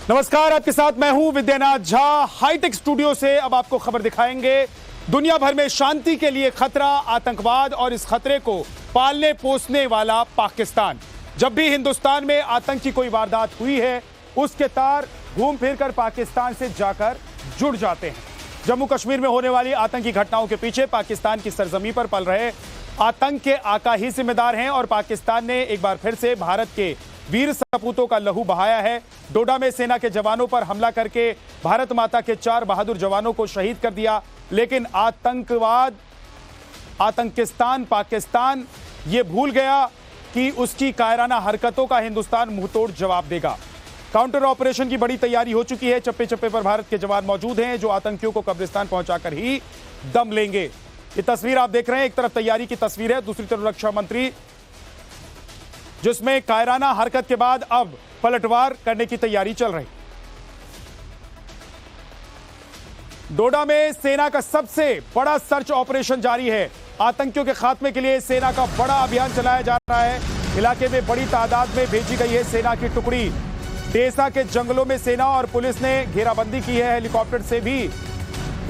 नमस्कार, आपके साथ मैं हूं विद्यानाथ झा। हाईटेक स्टूडियो से अब आपको खबर दिखाएंगे। दुनिया भर में शांति के लिए खतरा आतंकवाद और इस खतरे को पालने पोसने वाला पाकिस्तान। जब भी हिंदुस्तान में आतंक की कोई वारदात हुई है, उसके तार घूम फिर कर पाकिस्तान से जाकर जुड़ जाते हैं। जम्मू कश्मीर में होने वाली आतंकी घटनाओं के पीछे पाकिस्तान की सरजमी पर पल रहे आतंक के आका ही जिम्मेदार हैं और पाकिस्तान ने एक बार फिर से भारत के वीर सपूतों का लहू बहाया है। डोडा में सेना के जवानों पर हमला करके भारत माता के 4 बहादुर जवानों को शहीद कर दिया। लेकिन आतंकवाद, आतंकिस्तान, पाकिस्तान ये भूल गया कि उसकी कायराना हरकतों का हिंदुस्तान मुंहतोड़ जवाब देगा। काउंटर ऑपरेशन की बड़ी तैयारी हो चुकी है। चप्पे चप्पे पर भारत के जवान मौजूद हैं जो आतंकियों को कब्रिस्तान पहुंचाकर ही दम लेंगे। ये तस्वीर आप देख रहे हैं, एक तरफ तैयारी की तस्वीर है, दूसरी तरफ रक्षा मंत्री जिसमें कायराना हरकत के बाद अब पलटवार करने की तैयारी चल रही। डोडा में सेना का सबसे बड़ा सर्च ऑपरेशन जारी है। आतंकियों के खात्मे के लिए सेना का बड़ा अभियान चलाया जा रहा है। इलाके में बड़ी तादाद में भेजी गई है सेना की टुकड़ी। डेसा के जंगलों में सेना और पुलिस ने घेराबंदी की है। हेलीकॉप्टर से भी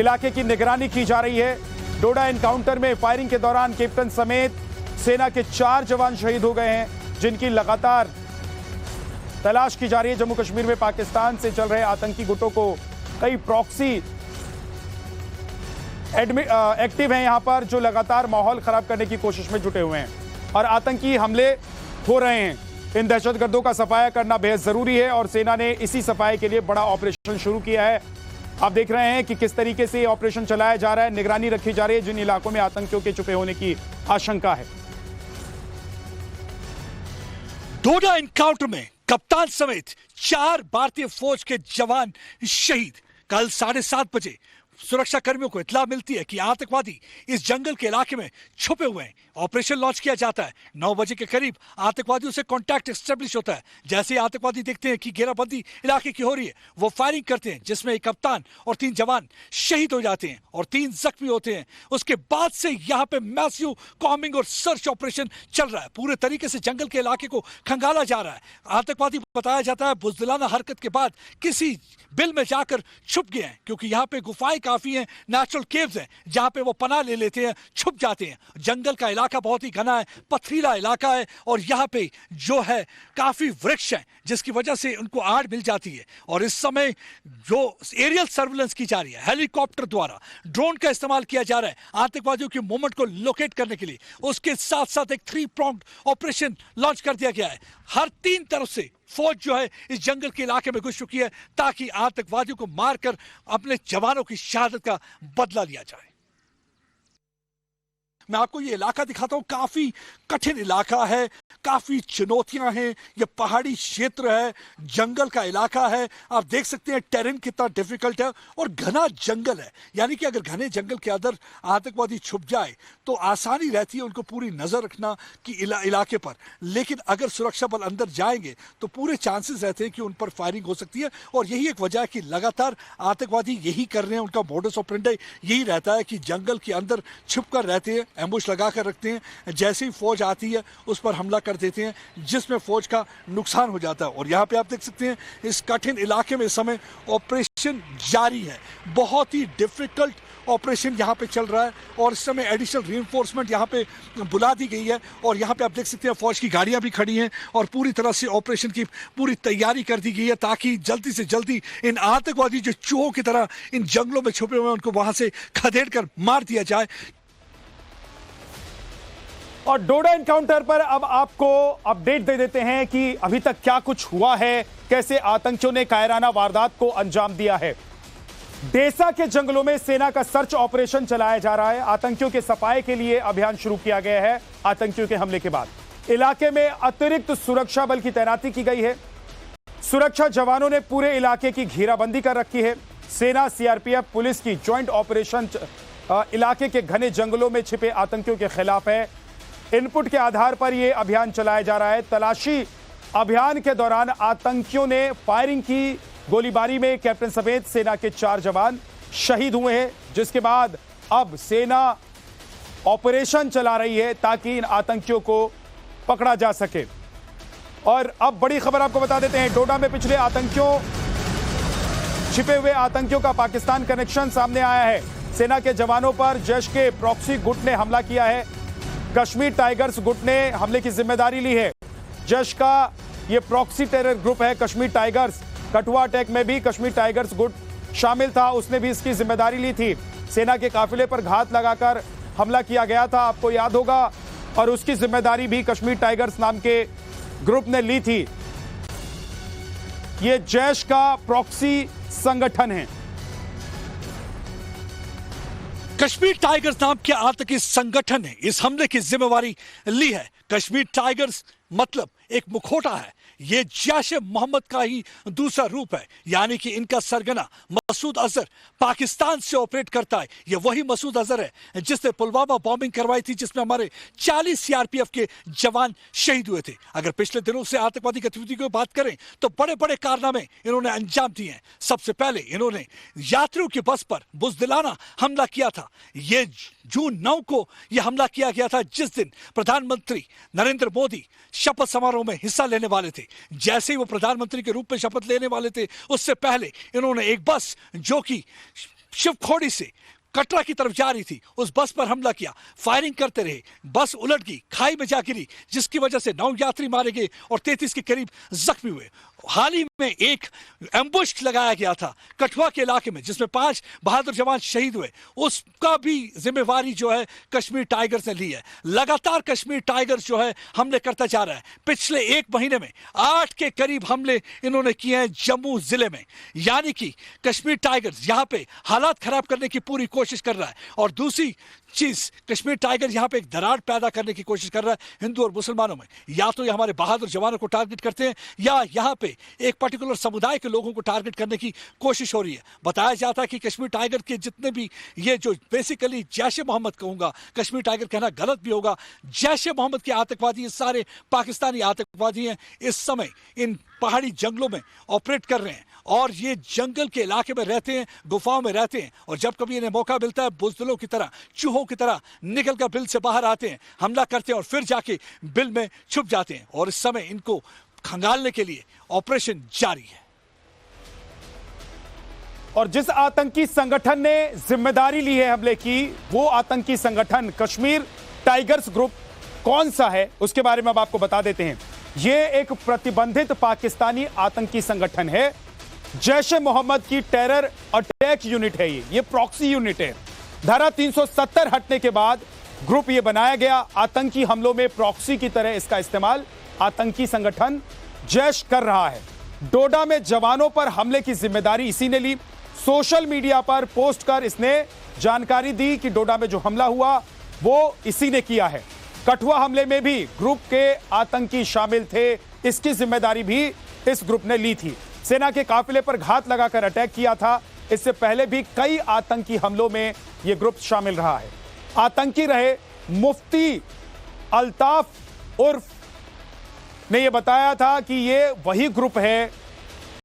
इलाके की निगरानी की जा रही है। डोडा एनकाउंटर में फायरिंग के दौरान कैप्टन समेत सेना के 4 जवान शहीद हो गए हैं, जिनकी लगातार तलाश की जा रही है। जम्मू कश्मीर में पाकिस्तान से चल रहे आतंकी गुटों को कई प्रॉक्सी एक्टिव हैं यहां पर, जो लगातार माहौल खराब करने की कोशिश में जुटे हुए हैं और आतंकी हमले हो रहे हैं। इन दहशतगर्दों का सफाया करना बेहद जरूरी है और सेना ने इसी सफाई के लिए बड़ा ऑपरेशन शुरू किया है। आप देख रहे हैं कि किस तरीके से ये ऑपरेशन चलाया जा रहा है। निगरानी रखी जा रही है जिन इलाकों में आतंकियों के छुपे होने की आशंका है। डोडा एनकाउंटर में कप्तान समेत 4 भारतीय फौज के जवान शहीद। कल 7:30 बजे सुरक्षा कर्मियों को इत्तला मिलती है कि आतंकवादी इस जंगल के इलाके में छुपे हुए हैं। ऑपरेशन लॉन्च किया जाता है। 9 बजे के करीब आतंकवादियों से कांटेक्ट एस्टेब्लिश होता है। जैसे ही आतंकवादी देखते हैं कि घेराबंदी इलाके की हो रही है, वो फायरिंग करते हैं, जिसमें एक कप्तान और 3 जवान शहीद हो जाते हैं और 3 जख्मी होते हैं। उसके बाद से यहाँ पे मैसिव कॉम्बिंग और सर्च ऑपरेशन चल रहा है। पूरे तरीके से जंगल के इलाके को खंगाला जा रहा है। आतंकवादी बताया जाता है बुज़दिलाना हरकत के बाद किसी बिल में जाकर छुप गए हैं, क्योंकि यहाँ पे गुफाएं काफी हैं, नेचुरल केव्स हैं जहां पे वो पनाह ले लेते हैं, छुप जाते हैं। जंगल का इलाका बहुत ही घना है, पथरीला इलाका है और यहाँ पे जो है काफी वृक्ष हैं, जिसकी वजह से उनको आड़ मिल जाती है। और इस समय जो एरियल सर्विलेंस की जा रही है, हेलीकॉप्टर द्वारा ड्रोन का इस्तेमाल किया जा रहा है आतंकवादियों की मूवमेंट को लोकेट करने के लिए। उसके साथ साथ एक 3 pronged ऑपरेशन लॉन्च कर दिया गया है। हर 3 तरफ से फौज जो है इस जंगल के इलाके में घुस चुकी है ताकि आतंकवादियों को मारकर अपने जवानों की शहादत का बदला लिया जाए। मैं आपको ये इलाका दिखाता हूं। काफी कठिन इलाका है, काफी चुनौतियां हैं। ये पहाड़ी क्षेत्र है, जंगल का इलाका है। आप देख सकते हैं टेरेन कितना डिफिकल्ट है और घना जंगल है। यानी कि अगर घने जंगल के अंदर आतंकवादी छुप जाए तो आसानी रहती है उनको पूरी नजर रखना कि इलाके पर। लेकिन अगर सुरक्षा बल अंदर जाएंगे तो पूरे चांसेस रहते हैं कि उन पर फायरिंग हो सकती है। और यही एक वजह है कि लगातार आतंकवादी यही कर रहे हैं। उनका मोडस ऑपरेंडी यही रहता है कि जंगल के अंदर छुप कर रहते हैं, एम्बुश लगा कर रखते हैं। जैसे ही फौज आती है उस पर हमला कर देते हैं, जिसमें फौज का नुकसान हो जाता है। और यहाँ पे आप देख सकते हैं इस कठिन इलाके में इस समय ऑपरेशन जारी है। बहुत ही डिफिकल्ट ऑपरेशन यहाँ पे चल रहा है और इस समय एडिशनल रीइंफोर्समेंट यहाँ पे बुला दी गई है। और यहाँ पे आप देख सकते हैं फौज की गाड़ियाँ भी खड़ी हैं और पूरी तरह से ऑपरेशन की पूरी तैयारी कर दी गई है ताकि जल्दी से जल्दी इन आतंकवादी जो चूहों की तरह इन जंगलों में छुपे हुए हैं उनको वहां से खदेड़ कर मार दिया जाए। और डोडा एनकाउंटर पर अब आपको अपडेट दे देते हैं कि अभी तक क्या कुछ हुआ है, कैसे आतंकियों ने कायराना वारदात को अंजाम दिया है। डेसा के जंगलों में सेना का सर्च ऑपरेशन चलाया जा रहा है। आतंकियों के सफाए के लिए अभियान शुरू किया गया है। आतंकियों के हमले के बाद इलाके में अतिरिक्त सुरक्षा बल की तैनाती की गई है। सुरक्षा जवानों ने पूरे इलाके की घेराबंदी कर रखी है। सेना, सीआरपीएफ, पुलिस की ज्वाइंट ऑपरेशन इलाके के घने जंगलों में छिपे आतंकियों के खिलाफ है। इनपुट के आधार पर यह अभियान चलाया जा रहा है। तलाशी अभियान के दौरान आतंकियों ने फायरिंग की। गोलीबारी में कैप्टन समेत सेना के 4 जवान शहीद हुए हैं, जिसके बाद अब सेना ऑपरेशन चला रही है ताकि इन आतंकियों को पकड़ा जा सके। और अब बड़ी खबर आपको बता देते हैं, डोडा में पिछले आतंकियों छिपे हुए आतंकियों का पाकिस्तान कनेक्शन सामने आया है। सेना के जवानों पर जैश के प्रॉक्सी गुट ने हमला किया है। कश्मीर टाइगर्स गुट ने हमले की जिम्मेदारी ली है। जैश का यह प्रॉक्सी टेरर ग्रुप है कश्मीर टाइगर्स। कठुआ अटैक में भी कश्मीर टाइगर्स गुट शामिल था, उसने भी इसकी जिम्मेदारी ली थी। सेना के काफिले पर घात लगाकर हमला किया गया था, आपको याद होगा, और उसकी जिम्मेदारी भी कश्मीर टाइगर्स नाम के ग्रुप ने ली थी। यह जैश का प्रॉक्सी संगठन है। कश्मीर टाइगर्स नाम के आतंकी संगठन ने इस हमले की जिम्मेवारी ली है। कश्मीर टाइगर्स मतलब एक मुखौटा है। ये जैश-ए मोहम्मद का ही दूसरा रूप है, यानी कि इनका सरगना मसूद अजहर पाकिस्तान से ऑपरेट करता है। ये वही मसूद अजहर है जिसने पुलवामा बॉम्बिंग करवाई थी, जिसमें हमारे 40 सीआरपीएफ के जवान शहीद हुए थे। अगर पिछले दिनों से आतंकवादी गतिविधि की बात करें तो बड़े बड़े कारनामे इन्होंने अंजाम दिए हैं। सबसे पहले इन्होंने यात्रियों की बस पर बुज़दिलाना हमला किया था। ये जून 9 को यह हमला किया गया था, जिस दिन प्रधानमंत्री नरेंद्र मोदी शपथ समारोह में हिस्सा लेने वाले थे। जैसे ही वो प्रधानमंत्री के रूप में शपथ लेने वाले थे, उससे पहले इन्होंने एक बस जो कि शिवखोड़ी से कटरा की तरफ जा रही थी, उस बस पर हमला किया। फायरिंग करते रहे, बस उलट गई, खाई में जा गिरी, जिसकी वजह से 9 यात्री मारे गए और 33 के करीब जख्मी हुए। हाल ही में एक एम्बुश लगाया गया था कठुआ के इलाके में, जिसमें 5 बहादुर जवान शहीद हुए। उसका भी जिम्मेवारी जो है कश्मीर टाइगर्स ने ली है। लगातार कश्मीर टाइगर्स जो है हमले करता जा रहा है। पिछले 1 महीने में 8 के करीब हमले इन्होंने किए हैं जम्मू जिले में। यानी कि कश्मीर टाइगर्स यहाँ पे हालात खराब करने की पूरी कोशिश कर रहा है। और दूसरी चीज, कश्मीर टाइगर यहाँ पे एक दरार पैदा करने की कोशिश कर रहा है हिंदू और मुसलमानों में। या तो ये हमारे बहादुर जवानों को टारगेट करते हैं, या यहाँ पे एक पर्टिकुलर समुदाय के लोगों को टारगेट करने की कोशिश हो रही है। बताया जाता है कि कश्मीर टाइगर के जितने भी ये जो बेसिकली जैश-ए मोहम्मद कहूंगा, कश्मीर टाइगर कहना गलत भी होगा, जैश-ए मोहम्मद के आतंकवादी ये सारे पाकिस्तानी आतंकवादी हैं। इस समय इन पहाड़ी जंगलों में ऑपरेट कर रहे हैं और ये जंगल के इलाके में रहते हैं, गुफाओं में रहते हैं। और जब कभी इन्हें मौका मिलता है, बुज़दिलों की तरह, चूहों की तरह निकलकर बिल से बाहर आते हैं, हमला करते हैं और फिर जाके बिल में छुप जाते हैं। और इस समय इनको खंगालने के लिए ऑपरेशन जारी है। और जिस आतंकी संगठन ने जिम्मेदारी ली है हमले की, वो आतंकी संगठन कश्मीर टाइगर्स ग्रुप कौन सा है, उसके बारे में अब आपको बता देते हैं। ये एक प्रतिबंधित पाकिस्तानी आतंकी संगठन है। जैश-ए मोहम्मद की टेरर अटैक यूनिट है। ये प्रॉक्सी यूनिट है। धारा 370 हटने के बाद ग्रुप ये बनाया गया। आतंकी हमलों में प्रॉक्सी की तरह इसका इस्तेमाल आतंकी संगठन जैश कर रहा है। डोडा में जवानों पर हमले की जिम्मेदारी इसी ने ली। सोशल मीडिया पर पोस्ट कर इसने जानकारी दी कि डोडा में जो हमला हुआ वो इसी ने किया है। कठुआ हमले में भी ग्रुप के आतंकी शामिल थे, इसकी जिम्मेदारी भी इस ग्रुप ने ली थी। सेना के काफिले पर घात लगाकर अटैक किया था। इससे पहले भी कई आतंकी हमलों में यह ग्रुप शामिल रहा है। आतंकी रहे मुफ्ती अल्ताफ उर्फ ने यह बताया था कि यह वही ग्रुप है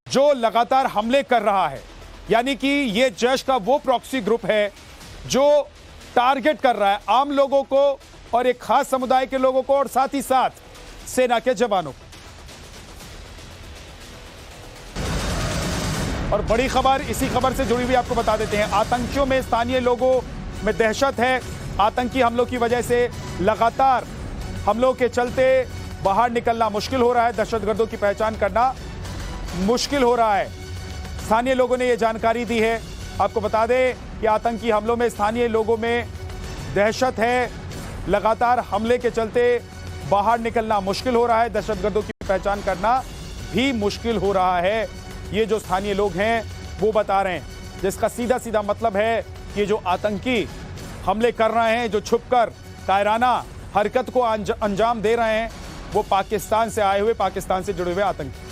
जो लगातार हमले कर रहा है। यानी कि यह जैश का वो प्रॉक्सी ग्रुप है जो टारगेट कर रहा है आम लोगों को और एक खास समुदाय के लोगों को, और साथ ही साथ सेना के जवानों को। और बड़ी खबर, इसी खबर से जुड़ी हुई आपको बता देते हैं। आतंकियों में स्थानीय लोगों में दहशत है। आतंकी हमलों की वजह से लगातार हमलों के चलते बाहर निकलना मुश्किल हो रहा है। दहशतगर्दों की पहचान करना मुश्किल हो रहा है। स्थानीय लोगों ने यह जानकारी दी है। आपको बता दें कि आतंकी हमलों में स्थानीय लोगों में दहशत है। लगातार हमले के चलते बाहर निकलना मुश्किल हो रहा है। दहशतगर्दों की पहचान करना भी मुश्किल हो रहा है। ये जो स्थानीय लोग हैं वो बता रहे हैं, जिसका सीधा सीधा मतलब है कि जो आतंकी हमले कर रहे हैं, जो छुपकर कायराना हरकत को अंजाम दे रहे हैं, वो पाकिस्तान से आए हुए, पाकिस्तान से जुड़े हुए आतंकी।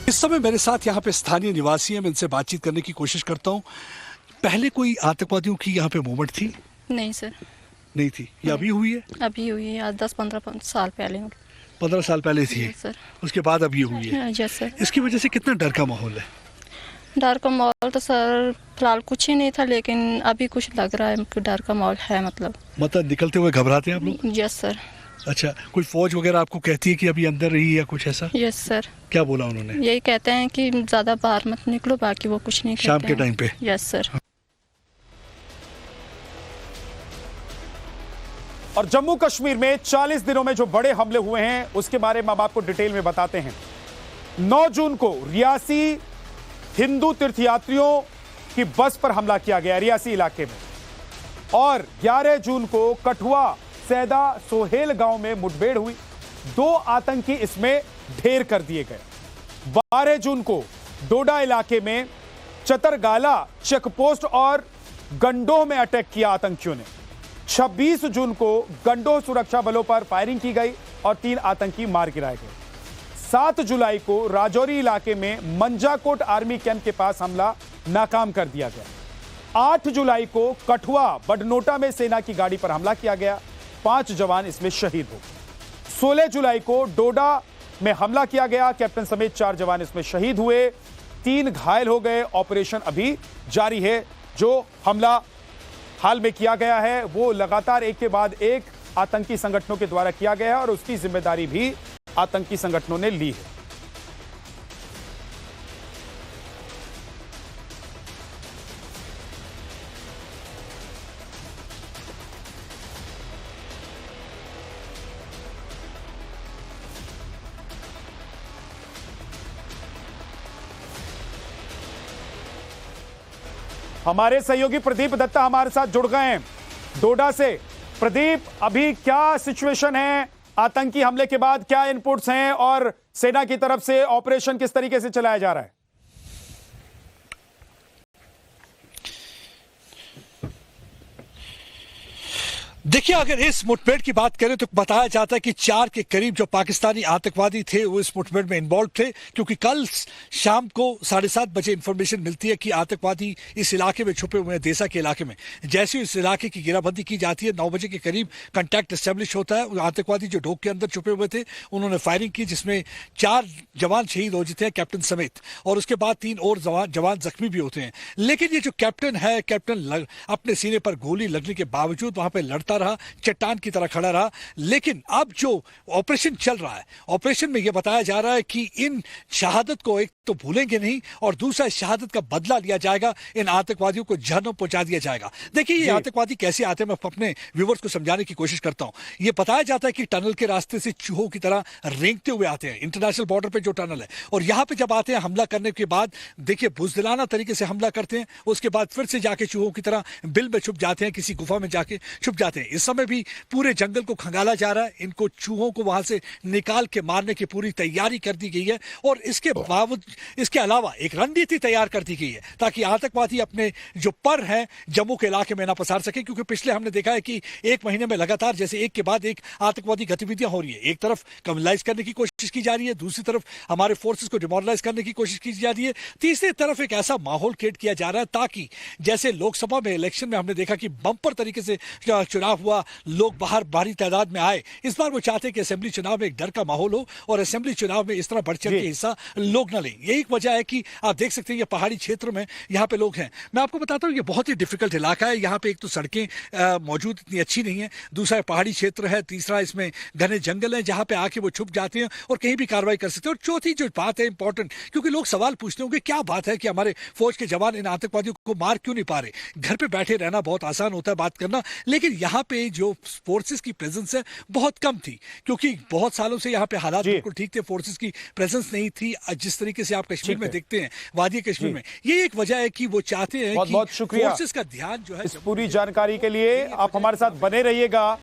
इस समय मेरे साथ यहाँ पे स्थानीय निवासी हैं, मैं इनसे बातचीत करने की कोशिश करता हूँ। पहले कोई आतंकवादियों की यहाँ पे मूवमेंट थी? नहीं सर, नहीं थी। ये अभी हुई है? अभी हुई है, आज 10-15 साल पहले। 15 साल पहले थी सर। उसके बाद अब ये हुई है? जी सर। इसकी वजह से कितना डर का माहौल है? डर का माहौल तो सर फिलहाल कुछ ही नहीं था, लेकिन अभी कुछ लग रहा है कि डर का माहौल है। मतलब निकलते हुए घबराते हैं आप लोग? Yes sir. अच्छा, कोई फौज वगैरह आपको कहती है कि अभी अंदर रही या कुछ ऐसा? यस सर, क्या बोला उन्होंने? यही कहते हैं कि ज़्यादा बाहर मत निकलो, बाकी वो कुछ नहीं कहते शाम के हैं। टाइम पे? Yes sir. और जम्मू कश्मीर में 40 दिनों में जो बड़े हमले हुए हैं उसके बारे में अब आपको डिटेल में बताते हैं। 9 जून को रियासी हिंदू तीर्थयात्रियों की बस पर हमला किया गया रियासी इलाके में, और 11 जून को कठुआ सैदा सोहेल गांव में मुठभेड़ हुई, 2 आतंकी इसमें ढेर कर दिए गए। 12 जून को डोडा इलाके में चतरगाला चेकपोस्ट और गंडोह में अटैक किया आतंकियों ने। 26 जून को गंडोह सुरक्षा बलों पर फायरिंग की गई और 3 आतंकी मार गिराए गए। 7 जुलाई को राजौरी इलाके में मंजाकोट आर्मी कैंप के पास हमला नाकाम कर दिया गया। 8 जुलाई को कठुआ बडनोटा में सेना की गाड़ी पर हमला किया गया, 5 जवान इसमें शहीद हो गए। 16 जुलाई को डोडा में हमला किया गया, कैप्टन समेत 4 जवान इसमें शहीद हुए, 3 घायल हो गए। ऑपरेशन अभी जारी है। जो हमला हाल में किया गया है वो लगातार एक के बाद एक आतंकी संगठनों के द्वारा किया गया है और उसकी जिम्मेदारी भी आतंकी संगठनों ने ली है। हमारे सहयोगी प्रदीप दत्ता हमारे साथ जुड़ गए हैं डोडा से। प्रदीप, अभी क्या सिचुएशन है? आतंकी हमले के बाद क्या इनपुट्स हैं और सेना की तरफ से ऑपरेशन किस तरीके से चलाया जा रहा है? देखिए, अगर इस मुठभेड़ की बात करें तो बताया जाता है कि 4 के करीब जो पाकिस्तानी आतंकवादी थे वो इस मुठभेड़ में इन्वॉल्व थे, क्योंकि कल शाम को 7:30 बजे इंफॉर्मेशन मिलती है कि आतंकवादी इस इलाके में छुपे हुए हैं, देसा के इलाके में। जैसे ही इस इलाके की घेराबंदी की जाती है, 9 बजे के करीब कांटेक्ट एस्टेब्लिश होता है। आतंकवादी जो ढोक के अंदर छुपे हुए थे उन्होंने फायरिंग की, जिसमें 4 जवान शहीद हो जाते हैं, कैप्टन समेत, और उसके बाद 3 और जवान जख्मी भी होते हैं। लेकिन ये जो कैप्टन है, कैप्टन अपने सीने पर गोली लगने के बावजूद वहां पर लड़ता रहा, चट्टान की तरह खड़ा रहा। लेकिन अब जो ऑपरेशन चल रहा है, ऑपरेशन में यह बताया जा रहा है कि इन शहादत को एक तो भूलेंगे नहीं और दूसरा इस शहादत का बदला लिया जाएगा, इन आतंकवादियों को जहन्नुम पहुंचा दिया जाएगा। देखिए, ये आतंकवादी कैसे आते हैं, मैं अपने व्यूअर्स को समझाने की कोशिश करता हूं। यह बताया जाता है कि टनल के रास्ते से चूहों की तरह रेंगते हुए आते हैं, इंटरनेशनल बॉर्डर पे जो टनल है, और यहां पे जब आते हैं हमला करने के बाद देखिए बुजदिलाना तरीके से हमला करते हैं, उसके बाद फिर से जाके चूहों की तरह बिल में छुप जाते हैं, किसी गुफा में जाके छुप जाते हैं। इस समय भी पूरे जंगल को खंगाला जा रहा है, इनको चूहों को वहां से निकाल के मारने की पूरी तैयारी कर दी गई है, और इसके बावजूद इसके अलावा एक रणनीति तैयार कर दी गई है ताकि आतंकवादी अपने जो पर है जम्मू के इलाके में ना पसार सके। क्योंकि पिछले हमने देखा है कि 1 महीने में लगातार जैसे एक के बाद एक आतंकवादी गतिविधियां हो रही है, एक तरफ कमलाइज करने की कोशिश की जा रही है, दूसरी तरफ हमारे फोर्सेस को डिमोरलाइज करने की कोशिश की जा रही है, तीसरी तरफ एक ऐसा माहौल क्रिएट किया जा रहा है ताकि जैसे लोकसभा में इलेक्शन में हमने देखा कि बम्पर तरीके से चुनाव हुआ, लोग बाहर भारी तादाद में आए। इस बार वो चाहते हैं कि असेंबली चुनाव में एक डर का माहौल हो और असेंबली चुनाव में इस तरह बढ़ चढ़ के हिस्सा लोग न लें। यही एक वजह है कि आप देख सकते हैं ये पहाड़ी क्षेत्र में यहाँ पे लोग हैं। मैं आपको बताता हूँ ये बहुत ही डिफिकल्ट इलाका है। यहाँ पे एक तो सड़कें मौजूद इतनी अच्छी नहीं है, दूसरा पहाड़ी क्षेत्र है, तीसरा इसमें घने जंगल है जहाँ पे आके वो छुप जाते हैं और कहीं भी कार्रवाई कर सकते हैं। और चौथी जो बात है इंपॉर्टेंट, क्योंकि लोग सवाल पूछते होंगे क्या बात है कि हमारे फौज के जवान इन आतंकवादियों को मार क्यों नहीं पा रहे। घर पे बैठे रहना बहुत आसान होता है बात करना, लेकिन यहाँ पे जो फोर्सेस की प्रेजेंस है बहुत कम थी, क्योंकि बहुत सालों से यहाँ पे हालात बिल्कुल ठीक थे, फोर्सेस की प्रेजेंस नहीं थी जिस तरीके से आप कश्मीर में देखते हैं, वादी कश्मीर में। ये एक वजह है कि वो चाहते हैं कि बहुत शुक्रिया फोर्सेस का ध्यान जो है। इस पूरी जानकारी के लिए आप हमारे साथ बने रहिएगा।